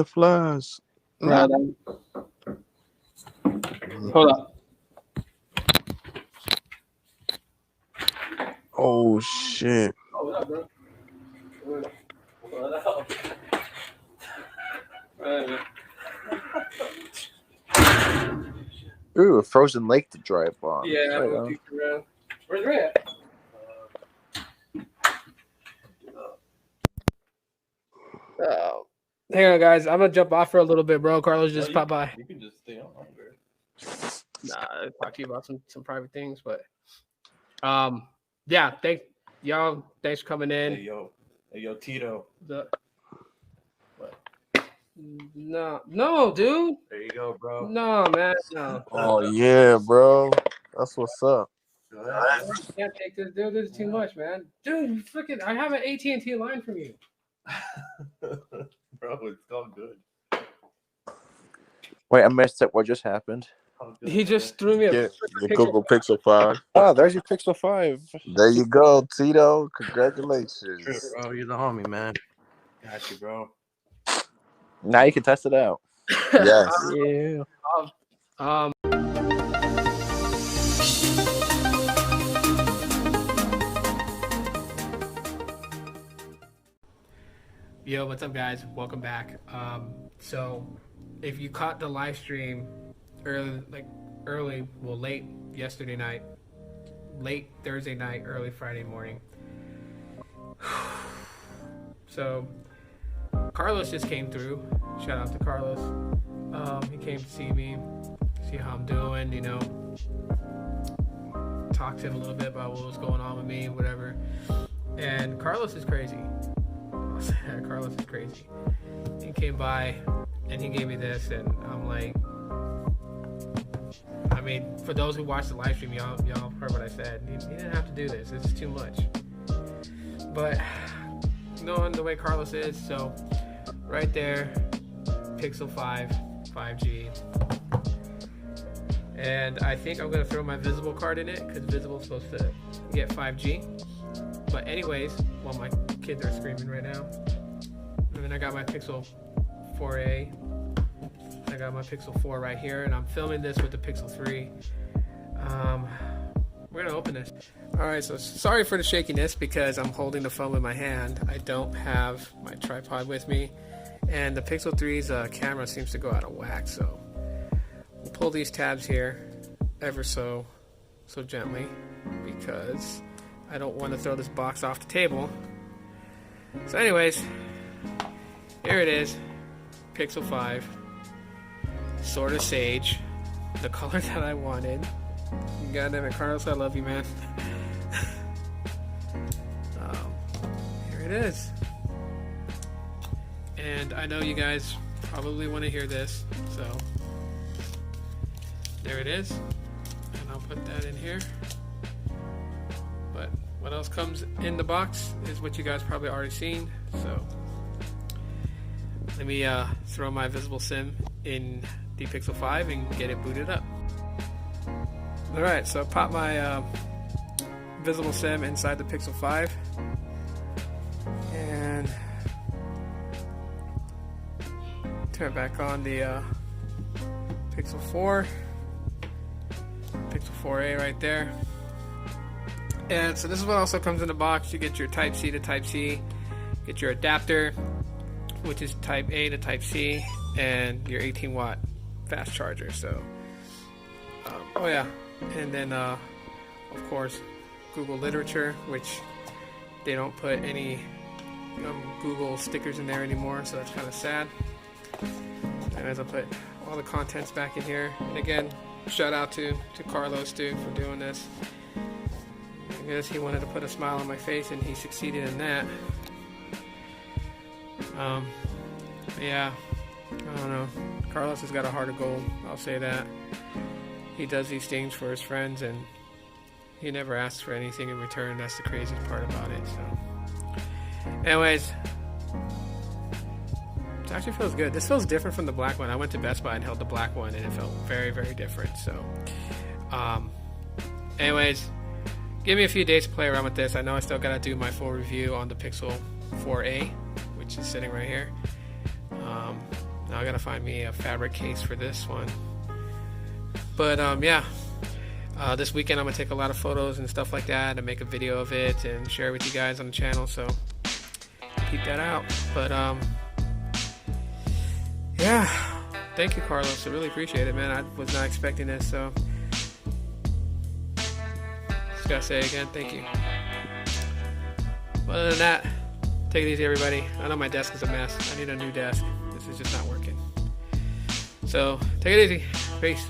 the flies. No, hold up. Oh shit. Oh, what up, bro? What up? Ooh, a frozen lake to drive on. Yeah, Right I'm on. peek around. Where's Ray at? Oh. Hang on, guys. I'm gonna jump off for a little bit, bro. Carlos just popped by. You can just stay on longer. Nah, I'll talk to you about some private things, but yeah, thanks y'all. Thanks for coming in. Hey yo, Tito. What? No, dude. There you go, bro. No, man, no. Oh yeah, bro. That's what's up. I can't take this, dude. This is too much, man. Dude, freaking! I have an AT&T line from you. Bro, it's all good. Wait, I missed it. What just happened? He just threw me a Get the Google Pixel 5. Oh, there's your Pixel 5. There you go, Tito. Congratulations. Bro, you're the homie, man. Got you, bro. Now you can test it out. Yes. Yeah. Yo, what's up, guys? Welcome back. So if you caught the live stream late yesterday night, late Thursday night, early Friday morning. So Carlos just came through. Shout out to Carlos. He came to see me, see how I'm doing, you know. Talk to him a little bit about what was going on with me, whatever. And Carlos is crazy. Carlos is crazy. He came by and he gave me this, and I'm like, I mean, for those who watched the live stream, y'all heard what I said. You didn't have to do this. It's too much. But knowing the way Carlos is, so right there, Pixel 5, 5G. And I think I'm going to throw my Visible card in it, because Visible's supposed to get 5G. But anyways, while my kids are screaming right now, and then I got my Pixel 4a. I got my Pixel 4 right here, and I'm filming this with the Pixel 3. We're gonna open this. All right, so sorry for the shakiness because I'm holding the phone with my hand. I don't have my tripod with me, and the Pixel 3's camera seems to go out of whack. So we'll pull these tabs here ever so gently because I don't want to throw this box off the table. So anyways, here it is, Pixel 5, Sorta Sage, the color that I wanted. God damn it, Carlos, I love you, man. Here it is. And I know you guys probably want to hear this, so there it is. And I'll put that in here. But what else comes in the box is what you guys probably already seen. So let me throw my Visible SIM in the Pixel 5 and get it booted up. Alright, so pop my Visible SIM inside the Pixel 5 and turn back on the Pixel 4, Pixel 4a right there. And so this is what also comes in the box. You get your Type C to Type C, get your adapter, which is Type A to Type C, and your 18 watt fast charger. So, oh yeah, and then of course Google Literature, which they don't put any Google stickers in there anymore, so that's kind of sad. And as I put all the contents back in here, and again, shout out to Carlos too for doing this. I guess he wanted to put a smile on my face, and he succeeded in that. Yeah, I don't know. Carlos has got a heart of gold, I'll say that. He does these things for his friends, and he never asks for anything in return. That's the craziest part about it. So, anyways, it actually feels good. This feels different from the black one. I went to Best Buy and held the black one, and it felt very, very different. So, anyways, give me a few days to play around with this. I know I still got to do my full review on the Pixel 4a, which is sitting right here. Now I gotta find me a fabric case for this one. But yeah, this weekend I'm gonna take a lot of photos and stuff like that and make a video of it and share it with you guys on the channel. So keep that out. But yeah, thank you, Carlos. I really appreciate it, man. I was not expecting this, so just gotta say again, thank you. But other than that, take it easy, everybody. I know my desk is a mess. I need a new desk. This is just not working. So take it easy. Peace.